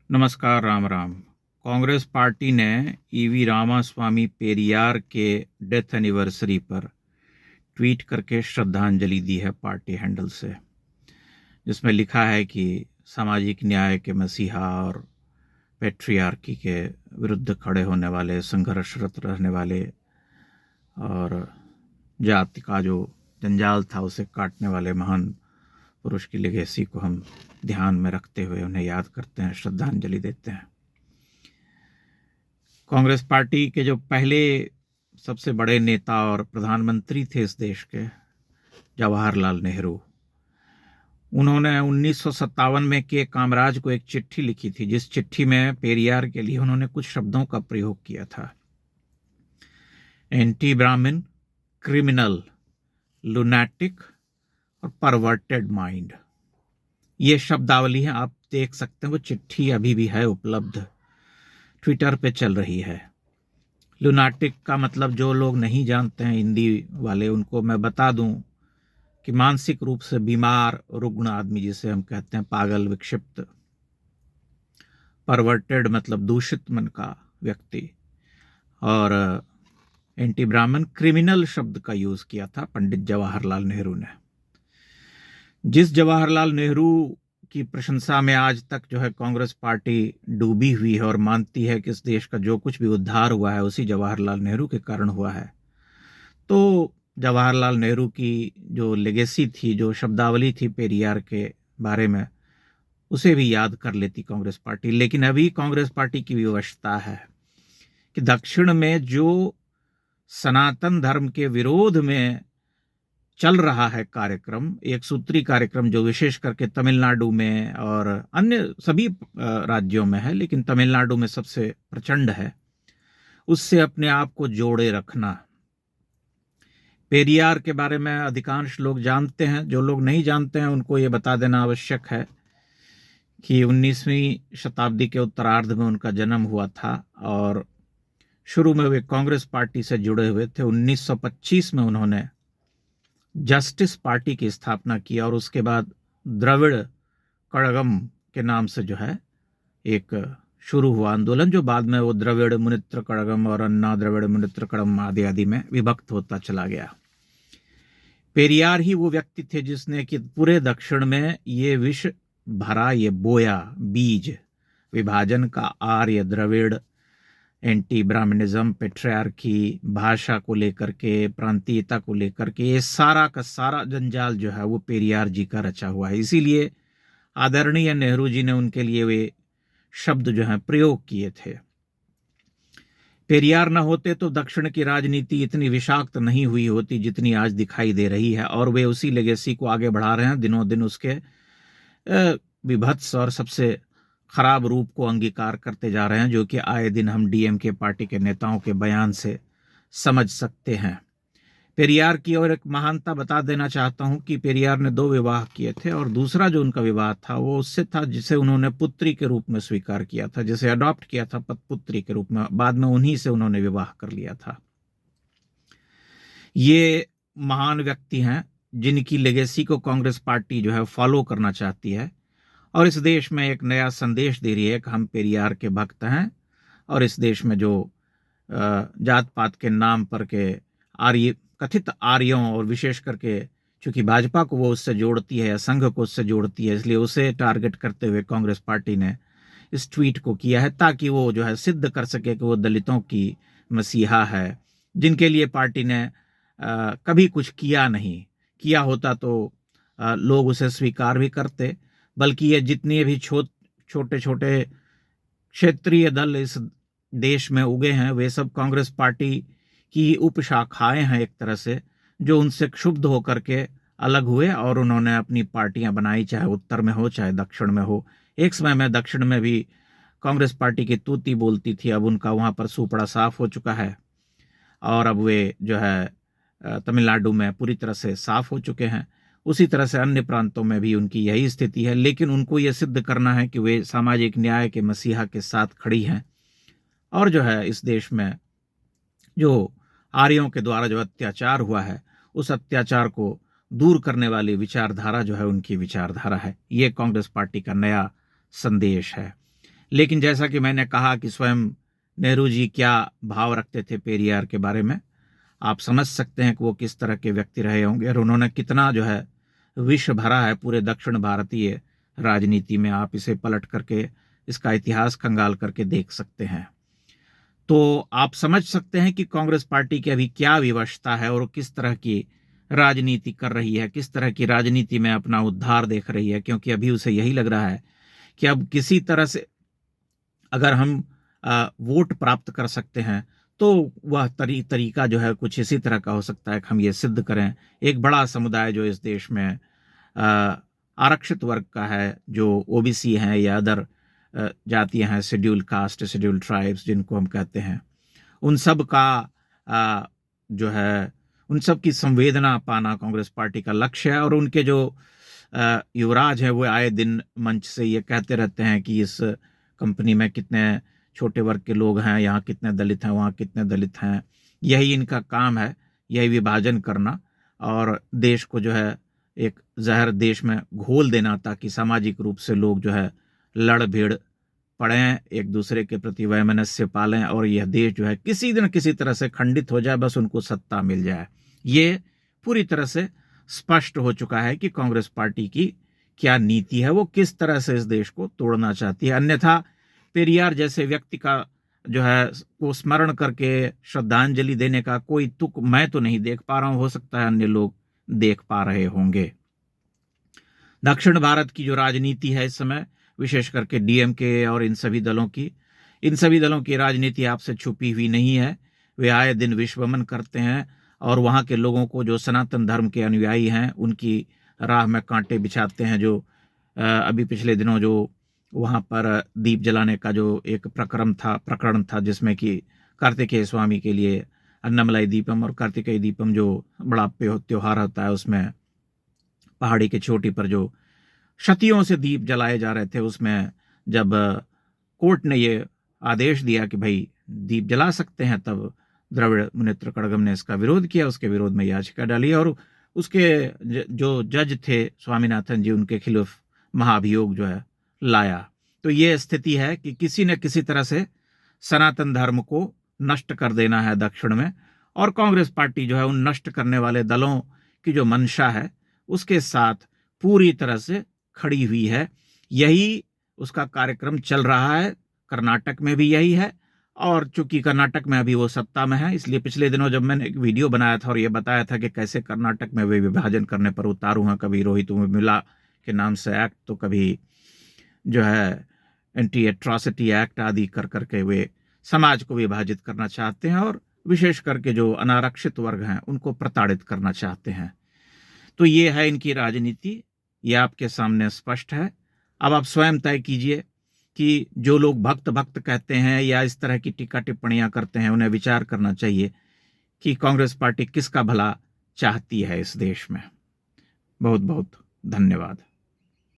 नमस्कार, राम राम। कांग्रेस पार्टी ने ईवी रामास्वामी पेरियार के डेथ एनिवर्सरी पर ट्वीट करके श्रद्धांजलि दी है पार्टी हैंडल से, जिसमें लिखा है कि सामाजिक न्याय के मसीहा और पैट्रियार्की के विरुद्ध खड़े होने वाले, संघर्षरत रहने वाले और जाति का जो जंजाल था उसे काटने वाले महान पुरुष की लेगेसी को हम ध्यान में रखते हुए उन्हें याद करते हैं, श्रद्धांजलि देते हैं। कांग्रेस पार्टी के जो पहले सबसे बड़े नेता और प्रधानमंत्री थे इस देश के, जवाहरलाल नेहरू, उन्होंने 1957 में के कामराज को एक चिट्ठी लिखी थी, जिस चिट्ठी में पेरियार के लिए उन्होंने कुछ शब्दों का प्रयोग किया था। एंटी ब्राह्मण, क्रिमिनल, लुनैटिक और परवर्टेड माइंड, ये शब्दावली है। आप देख सकते हैं, वो चिट्ठी अभी भी है उपलब्ध, ट्विटर पे चल रही है। लुनाटिक का मतलब, जो लोग नहीं जानते हैं हिंदी वाले, उनको मैं बता दूं कि मानसिक रूप से बीमार, रुग्ण आदमी, जिसे हम कहते हैं पागल, विक्षिप्त। परवर्टेड मतलब दूषित मन का व्यक्ति। और एंटी ब्राह्मण, क्रिमिनल शब्द का यूज किया था पंडित जवाहरलाल नेहरू ने। जिस जवाहरलाल नेहरू की प्रशंसा में आज तक जो है कांग्रेस पार्टी डूबी हुई है और मानती है कि इस देश का जो कुछ भी उद्धार हुआ है उसी जवाहरलाल नेहरू के कारण हुआ है, तो जवाहरलाल नेहरू की जो लेगेसी थी, जो शब्दावली थी पेरियार के बारे में, उसे भी याद कर लेती कांग्रेस पार्टी। लेकिन अभी कांग्रेस पार्टी की विवशता है कि दक्षिण में जो सनातन धर्म के विरोध में चल रहा है कार्यक्रम, एक सूत्री कार्यक्रम, जो विशेष करके तमिलनाडु में और अन्य सभी राज्यों में है, लेकिन तमिलनाडु में सबसे प्रचंड है, उससे अपने आप को जोड़े रखना। पेरियार के बारे में अधिकांश लोग जानते हैं, जो लोग नहीं जानते हैं उनको ये बता देना आवश्यक है कि 19वीं शताब्दी के उत्तरार्ध में उनका जन्म हुआ था और शुरू में वे कांग्रेस पार्टी से जुड़े हुए थे। 1925 में उन्होंने जस्टिस पार्टी की स्थापना की और उसके बाद द्रविड़ कड़गम के नाम से जो है एक शुरू हुआ आंदोलन, जो बाद में वो द्रविड़ मुनित्र कड़गम और अन्ना द्रविड़ मुनित्र कड़गम आदि आदि में विभक्त होता चला गया। पेरियार ही वो व्यक्ति थे जिसने कि पूरे दक्षिण में ये विष भरा, ये बोया बीज विभाजन का, आर्य द्रविड़, एंटी ब्राह्मणिज्म, पेट्रियार्की, भाषा को लेकर के, प्रांतीयता को लेकर के, ये सारा का सारा जंजाल जो है वो पेरियार जी का रचा हुआ है। इसीलिए आदरणीय नेहरू जी ने उनके लिए वे शब्द जो हैं प्रयोग किए थे। पेरियार न होते तो दक्षिण की राजनीति इतनी विषाक्त नहीं हुई होती जितनी आज दिखाई दे रही है, और वे उसी लेगेसी को आगे बढ़ा रहे हैं, दिनों दिन उसके विभत्स और सबसे खराब रूप को अंगीकार करते जा रहे हैं, जो कि आए दिन हम डीएमके पार्टी के नेताओं के बयान से समझ सकते हैं। पेरियार की और एक महानता बता देना चाहता हूं कि पेरियार ने 2 विवाह किए थे और दूसरा जो उनका विवाह था वो उससे था जिसे उन्होंने पुत्री के रूप में स्वीकार किया था, जिसे अडॉप्ट किया था पुत्री के रूप में। बाद में उन्हीं से उन्होंने विवाह कर लिया था। ये महान व्यक्ति हैं जिनकी लेगेसी को कांग्रेस पार्टी जो है फॉलो करना चाहती है और इस देश में एक नया संदेश दे रही है कि हम पेरियार के भक्त हैं। और इस देश में जो जात पात के नाम पर के आर्य, कथित आर्यों, और विशेष करके चूंकि भाजपा को वो उससे जोड़ती है, संघ को उससे जोड़ती है, इसलिए उसे टारगेट करते हुए कांग्रेस पार्टी ने इस ट्वीट को किया है, ताकि वो जो है सिद्ध कर सके कि वो दलितों की मसीहा है, जिनके लिए पार्टी ने कभी कुछ किया नहीं। किया होता तो लोग उसे स्वीकार भी करते, बल्कि ये जितने भी छोटे छोटे क्षेत्रीय दल इस देश में उगे हैं वे सब कांग्रेस पार्टी की उपशाखाएं हैं एक तरह से, जो उनसे क्षुब्ध होकर के अलग हुए और उन्होंने अपनी पार्टियां बनाई, चाहे उत्तर में हो चाहे दक्षिण में हो। एक समय में दक्षिण में भी कांग्रेस पार्टी की तूती बोलती थी, अब उनका वहां पर सुपड़ा साफ हो चुका है और अब वे जो है तमिलनाडु में पूरी तरह से साफ हो चुके हैं। उसी तरह से अन्य प्रांतों में भी उनकी यही स्थिति है, लेकिन उनको ये सिद्ध करना है कि वे सामाजिक न्याय के मसीहा के साथ खड़ी हैं और जो है इस देश में जो आर्यों के द्वारा जो अत्याचार हुआ है उस अत्याचार को दूर करने वाली विचारधारा जो है उनकी विचारधारा है। ये कांग्रेस पार्टी का नया संदेश है। लेकिन जैसा कि मैंने कहा कि स्वयं नेहरू जी क्या भाव रखते थे पेरियार के बारे में, आप समझ सकते हैं कि वो किस तरह के व्यक्ति रहे होंगे और उन्होंने कितना जो है विष भरा है पूरे दक्षिण भारतीय राजनीति में। आप इसे पलट करके इसका इतिहास खंगाल करके देख सकते हैं। तो आप समझ सकते हैं कि कांग्रेस पार्टी की अभी क्या विवशता है और किस तरह की राजनीति कर रही है, किस तरह की राजनीति में अपना उद्धार देख रही है, क्योंकि अभी उसे यही लग रहा है कि अब किसी तरह से अगर हम वोट प्राप्त कर सकते हैं तो वह तरीका जो है कुछ इसी तरह का हो सकता है कि हम ये सिद्ध करें एक बड़ा समुदाय जो इस देश में आरक्षित वर्ग का है, जो ओबीसी हैं या अदर जातियां हैं, शेड्यूल कास्ट, शेड्यूल ट्राइब्स जिनको हम कहते हैं, उन सब का जो है उन सब की संवेदना पाना कांग्रेस पार्टी का लक्ष्य है। और उनके जो युवराज है वो आए दिन मंच से ये कहते रहते हैं कि इस कंपनी में कितने छोटे वर्ग के लोग हैं, यहाँ कितने दलित हैं, वहाँ कितने दलित हैं। यही इनका काम है, यही विभाजन करना और देश को जो है एक जहर देश में घोल देना, ताकि सामाजिक रूप से लोग जो है लड़ भिड़ पड़ें, एक दूसरे के प्रति वैमनस्य पालें और यह देश जो है किसी दिन किसी तरह से खंडित हो जाए, बस उनको सत्ता मिल जाए। ये पूरी तरह से स्पष्ट हो चुका है कि कांग्रेस पार्टी की क्या नीति है, वो किस तरह से इस देश को तोड़ना चाहती है। अन्यथा पेरियार जैसे व्यक्ति का जो है वो स्मरण करके श्रद्धांजलि देने का कोई तुक मैं तो नहीं देख पा रहा हूं, हो सकता है अन्य लोग देख पा रहे होंगे। दक्षिण भारत की जो राजनीति है इस समय, विशेष करके डीएमके और इन सभी दलों की राजनीति आपसे छुपी हुई नहीं है। वे आए दिन विश्वमन करते हैं और वहाँ के लोगों को, जो सनातन धर्म के अनुयायी हैं, उनकी राह में कांटे बिछाते हैं। जो अभी पिछले दिनों जो वहाँ पर दीप जलाने का जो एक प्रकरण था जिसमें कि कार्तिकेय स्वामी के लिए अन्नमलाई दीपम और कार्तिकेय दीपम जो बड़ा त्योहार होता है, उसमें पहाड़ी की चोटी पर जो शतियों से दीप जलाए जा रहे थे, उसमें जब कोर्ट ने ये आदेश दिया कि भाई दीप जला सकते हैं, तब द्रविड़ मुनेत्र कड़गम ने इसका विरोध किया, उसके विरोध में याचिका डाली और उसके जो जज थे स्वामीनाथन जी, उनके खिलाफ महाभियोग जो है लाया। तो ये स्थिति है कि किसी न किसी तरह से सनातन धर्म को नष्ट कर देना है दक्षिण में, और कांग्रेस पार्टी जो है उन नष्ट करने वाले दलों की जो मंशा है उसके साथ पूरी तरह से खड़ी हुई है। यही उसका कार्यक्रम चल रहा है। कर्नाटक में भी यही है, और चूंकि कर्नाटक में अभी वो सत्ता में है, इसलिए पिछले दिनों जब मैंने एक वीडियो बनाया था और ये बताया था कि कैसे कर्नाटक में वे विभाजन करने पर उतारू हैं, कभी रोहित मिला के नाम से एक्ट, तो कभी जो है एंटी एट्रॉसिटी एक्ट आदि कर करके वे समाज को विभाजित करना चाहते हैं और विशेष करके जो अनारक्षित वर्ग हैं उनको प्रताड़ित करना चाहते हैं। तो ये है इनकी राजनीति, ये आपके सामने स्पष्ट है। अब आप स्वयं तय कीजिए कि जो लोग भक्त कहते हैं या इस तरह की टीका टिप्पणियां करते हैं, उन्हें विचार करना चाहिए कि कांग्रेस पार्टी किसका भला चाहती है इस देश में। बहुत बहुत धन्यवाद।